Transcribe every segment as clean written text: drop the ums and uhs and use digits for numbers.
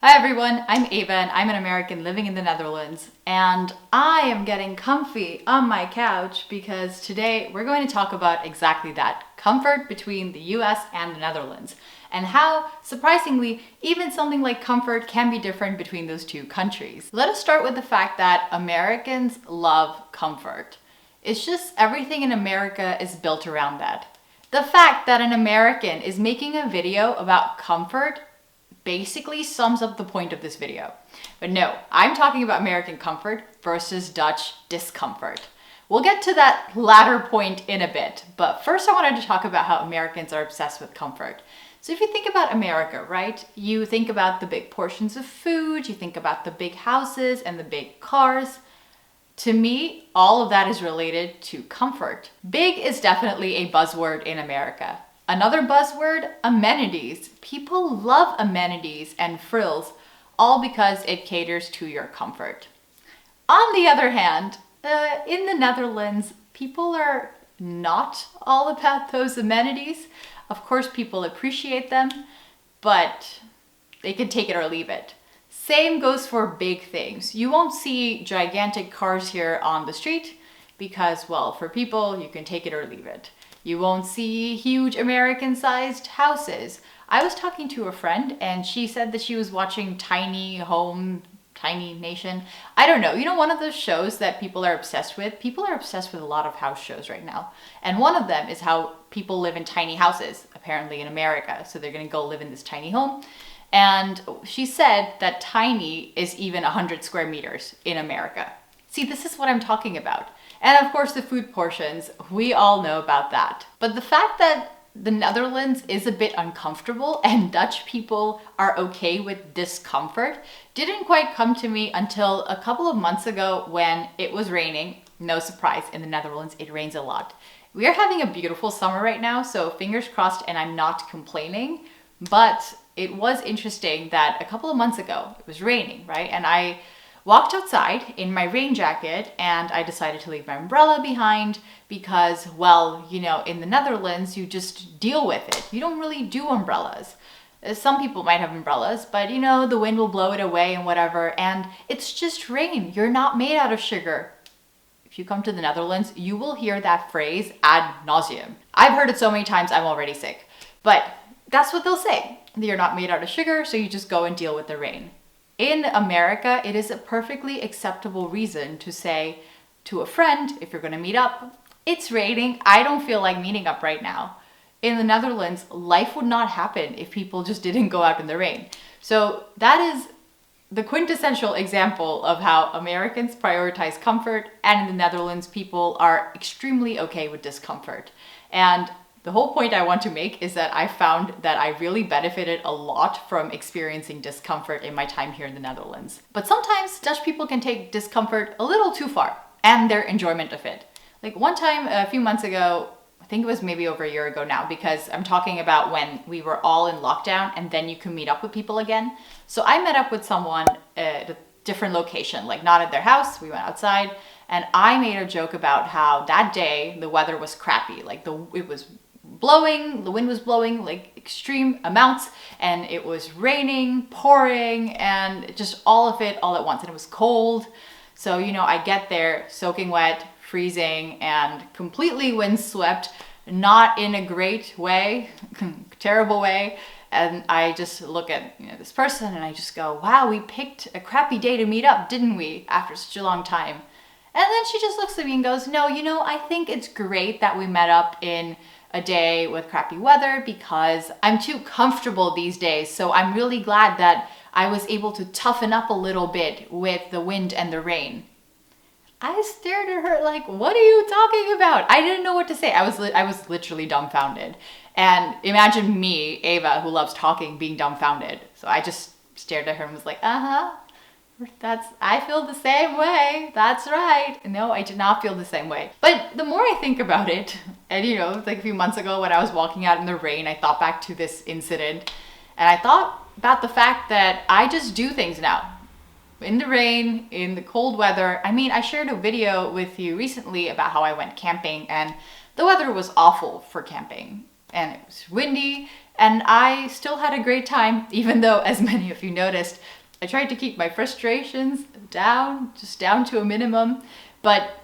Hi everyone, I'm Ava and I'm an American living in the Netherlands, and I am getting comfy on my couch because today we're going to talk about exactly that, comfort between the US and the Netherlands, and how, surprisingly, even something like comfort can be different between those two countries. Let us start with the fact that Americans love comfort. It's just everything in America is built around that. The fact that an American is making a video about comfort basically sums up the point of this video. But no, I'm talking about American comfort versus Dutch discomfort. We'll get to that latter point in a bit, but first I wanted to talk about how Americans are obsessed with comfort. So if you think about America, right, you think about the big portions of food, you think about the big houses and the big cars. To me, all of that is related to comfort. Big is definitely a buzzword in America. Another buzzword, amenities. People love amenities and frills, all because it caters to your comfort. On the other hand, in the Netherlands, people are not all about those amenities. Of course, people appreciate them, but they can take it or leave it. Same goes for big things. You won't see gigantic cars here on the street because, well, for people, you can take it or leave it. You won't see huge American-sized houses. I was talking to a friend and she said that she was watching Tiny Home, Tiny Nation. I don't know. You know, one of those shows that people are obsessed with? People are obsessed with a lot of house shows right now. And one of them is how people live in tiny houses, apparently in America. So they're going to go live in this tiny home. And she said that tiny is even 100 square meters in America. See, this is what I'm talking about. And of course the food portions, we all know about that. But the fact that the Netherlands is a bit uncomfortable and Dutch people are okay with discomfort didn't quite come to me until a couple of months ago when it was raining. No surprise, in the Netherlands it rains a lot. We are having a beautiful summer right now, so fingers crossed, and I'm not complaining. But it was interesting that a couple of months ago it was raining, right? And I walked outside in my rain jacket and I decided to leave my umbrella behind because, well, you know, in the Netherlands, you just deal with it. You don't really do umbrellas. Some people might have umbrellas, but you know, the wind will blow it away and whatever. And it's just rain. You're not made out of sugar. If you come to the Netherlands, you will hear that phrase ad nauseum. I've heard it so many times, I'm already sick. But that's what they'll say. You're not made out of sugar, so you just go and deal with the rain. In America, it is a perfectly acceptable reason to say to a friend, if you're gonna meet up, it's raining, I don't feel like meeting up right now. In the Netherlands, life would not happen if people just didn't go out in the rain. So that is the quintessential example of how Americans prioritize comfort, and in the Netherlands, people are extremely okay with discomfort. And the whole point I want to make is that I found that I really benefited a lot from experiencing discomfort in my time here in the Netherlands. But sometimes Dutch people can take discomfort a little too far, and their enjoyment of it. Like one time a few months ago, I think it was maybe over a year ago now, because I'm talking about when we were all in lockdown and then you can meet up with people again. So I met up with someone at a different location, like not at their house, we went outside, and I made a joke about how that day the weather was crappy, like it was blowing, the wind was blowing like extreme amounts, and it was raining, pouring, and just all of it all at once, and it was cold. So, you know, I get there soaking wet, freezing, and completely windswept, not in a great way, terrible way. And I just look at, you know, this person and I just go, wow, we picked a crappy day to meet up, didn't we, after such a long time? And then she just looks at me and goes, no, you know, I think it's great that we met up in a day with crappy weather because I'm too comfortable these days. So I'm really glad that I was able to toughen up a little bit with the wind and the rain. I stared at her like, what are you talking about? I didn't know what to say. I was literally dumbfounded. And imagine me, Ava, who loves talking, being dumbfounded. So I just stared at her and was like, I feel the same way. That's right. No, I did not feel the same way. But the more I think about it, and you know, like a few months ago when I was walking out in the rain, I thought back to this incident and I thought about the fact that I just do things now. In the rain, in the cold weather. I mean, I shared a video with you recently about how I went camping and the weather was awful for camping. And it was windy And I still had a great time, even though, as many of you noticed, I tried to keep my frustrations down, just down to a minimum. But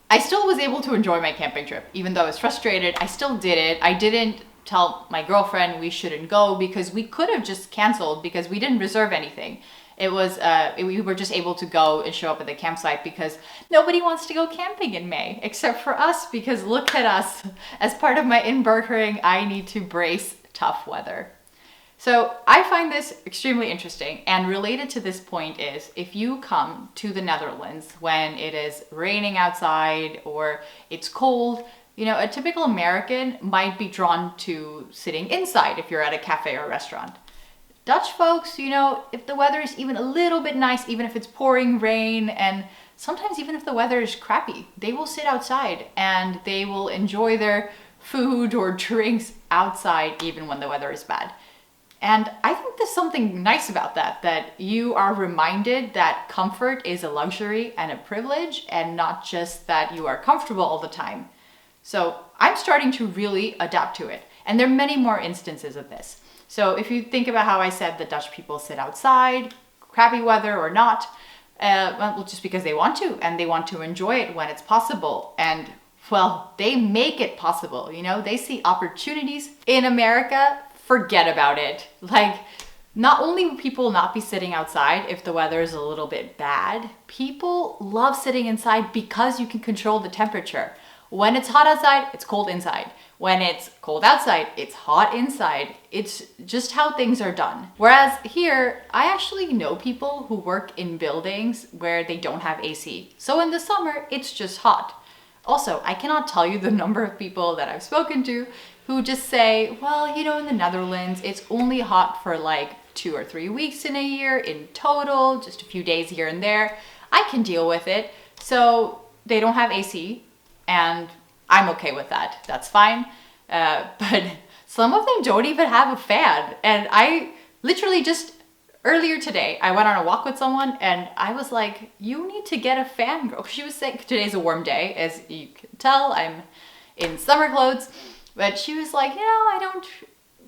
I still was able to enjoy my camping trip. Even though I was frustrated, I still did it. I didn't tell my girlfriend we shouldn't go because we could have just canceled because we didn't reserve anything. It was, we were just able to go and show up at the campsite because nobody wants to go camping in May except for us, because look at us. As part of my inburgering, I need to brace tough weather. So I find this extremely interesting, and related to this point is if you come to the Netherlands when it is raining outside or it's cold, you know, a typical American might be drawn to sitting inside if you're at a cafe or restaurant. Dutch folks, you know, if the weather is even a little bit nice, even if it's pouring rain, and sometimes even if the weather is crappy, they will sit outside and they will enjoy their food or drinks outside even when the weather is bad. And I think there's something nice about that, that you are reminded that comfort is a luxury and a privilege and not just that you are comfortable all the time. So I'm starting to really adapt to it. And there are many more instances of this. So if you think about how I said that Dutch people sit outside, crappy weather or not, well, just because they want to, and they want to enjoy it when it's possible. And well, they make it possible, you know, they see opportunities. In America, forget about it. Like, not only will people not be sitting outside if the weather is a little bit bad, people love sitting inside because you can control the temperature. When it's hot outside, it's cold inside. When it's cold outside, it's hot inside. It's just how things are done. Whereas here, I actually know people who work in buildings where they don't have AC. So in the summer, it's just hot. Also, I cannot tell you the number of people that I've spoken to who just say, well, you know, in the Netherlands, it's only hot for like 2 or 3 weeks in a year in total, just a few days here and there. I can deal with it. So they don't have AC. And I'm okay with that. That's fine. But some of them don't even have a fan. And I literally just earlier today, I went on a walk with someone and I was like, you need to get a fan, girl. She was saying, today's a warm day. As you can tell, I'm in summer clothes. But she was like, you know, I don't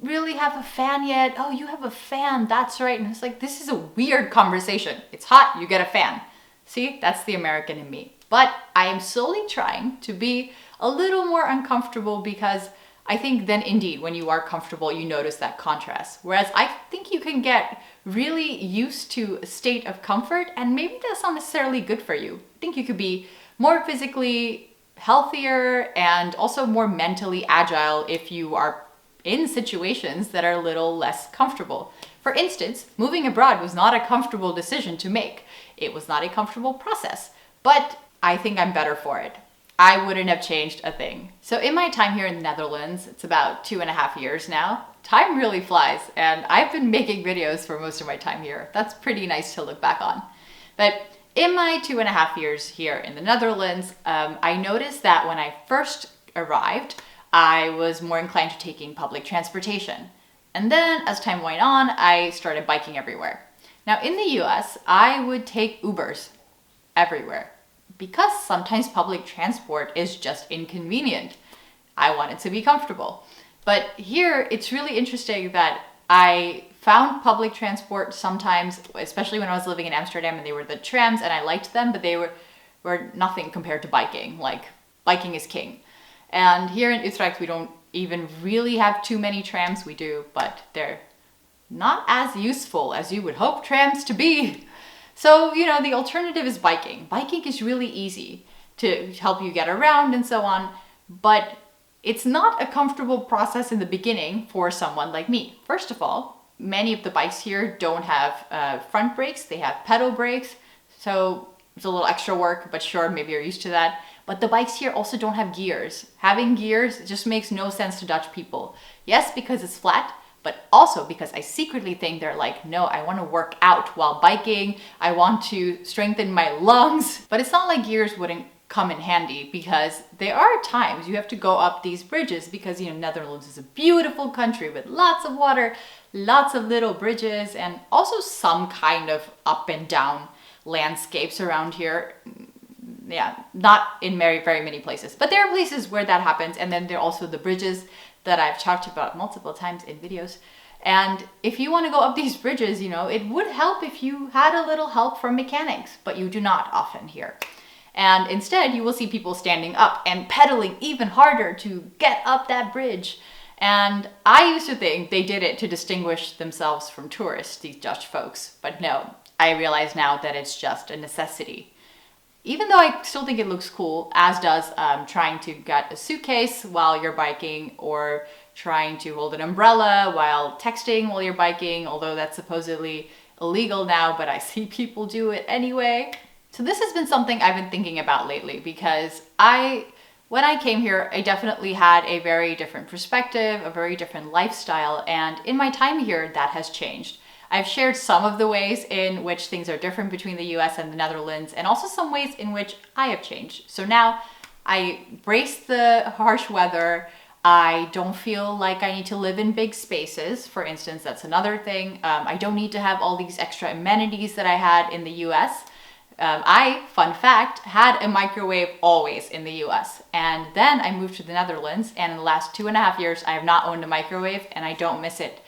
really have a fan yet. Oh, you have a fan. That's right. And it's like, this is a weird conversation. It's hot. You get a fan. See, that's the American in me. But I am slowly trying to be a little more uncomfortable because I think then indeed when you are comfortable, you notice that contrast. Whereas I think you can get really used to a state of comfort and maybe that's not necessarily good for you. I think you could be more physically healthier and also more mentally agile if you are in situations that are a little less comfortable. For instance, moving abroad was not a comfortable decision to make. It was not a comfortable process, but I think I'm better for it. I wouldn't have changed a thing. So in my time here in the Netherlands, it's about 2.5 years now, time really flies and I've been making videos for most of my time here. That's pretty nice to look back on. But in my 2.5 years here in the Netherlands, I noticed that when I first arrived, I was more inclined to taking public transportation. And then as time went on, I started biking everywhere. Now in the US, I would take Ubers everywhere, because sometimes public transport is just inconvenient. I want it to be comfortable. But here, it's really interesting that I found public transport sometimes, especially when I was living in Amsterdam and they were the trams and I liked them, but they were nothing compared to biking. Like, biking is king. And here in Utrecht, we don't even really have too many trams. We do, but they're not as useful as you would hope trams to be. So, you know, the alternative is biking. Biking is really easy to help you get around and so on, but it's not a comfortable process in the beginning for someone like me. First of all, many of the bikes here don't have front brakes, they have pedal brakes, so it's a little extra work, but sure, maybe you're used to that. But the bikes here also don't have gears. Having gears just makes no sense to Dutch people. Yes, because it's flat, but also because I secretly think they're like, no, I want to work out while biking. I want to strengthen my lungs. But it's not like gears wouldn't come in handy because there are times you have to go up these bridges because, you know, Netherlands is a beautiful country with lots of water, lots of little bridges, and also some kind of up and down landscapes around here. Yeah, not in very many places, but there are places where that happens. And then there are also the bridges that I've talked about multiple times in videos. And if you want to go up these bridges, you know, it would help if you had a little help from mechanics, but you do not often here. And instead, you will see people standing up and pedaling even harder to get up that bridge. And I used to think they did it to distinguish themselves from tourists, these Dutch folks. But no, I realize now that it's just a necessity. Even though I still think it looks cool, as does trying to get a suitcase while you're biking, or trying to hold an umbrella while texting while you're biking, although that's supposedly illegal now, but I see people do it anyway. So this has been something I've been thinking about lately, because when I came here, I definitely had a very different perspective, a very different lifestyle, and in my time here, that has changed. I've shared some of the ways in which things are different between the US and the Netherlands, and also some ways in which I have changed. So now I brace the harsh weather. I don't feel like I need to live in big spaces. For instance, that's another thing. I don't need to have all these extra amenities that I had in the US. Fun fact, had a microwave always in the US. And then I moved to the Netherlands, and in the last 2.5 years, I have not owned a microwave, and I don't miss it.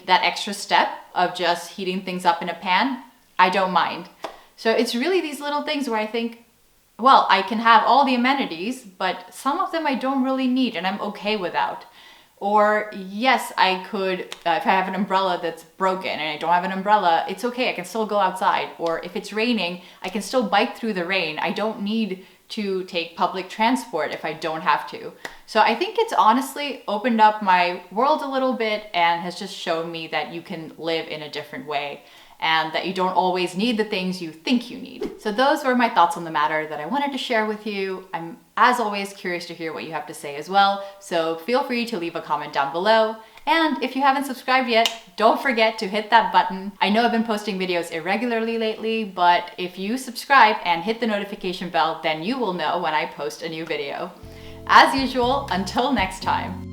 That extra step of just heating things up in a pan, I don't mind. So it's really these little things where I think, well, I can have all the amenities, but some of them I don't really need, and I'm okay without. Or yes, I could, if I have an umbrella that's broken and I don't have an umbrella, it's okay, I can still go outside. Or if it's raining, I can still bike through the rain. I don't need to take public transport if I don't have to. So I think it's honestly opened up my world a little bit and has just shown me that you can live in a different way, and that you don't always need the things you think you need. So those were my thoughts on the matter that I wanted to share with you. I'm, as always, curious to hear what you have to say as well, so feel free to leave a comment down below. And if you haven't subscribed yet, don't forget to hit that button. I know I've been posting videos irregularly lately, but if you subscribe and hit the notification bell, then you will know when I post a new video. As usual, until next time.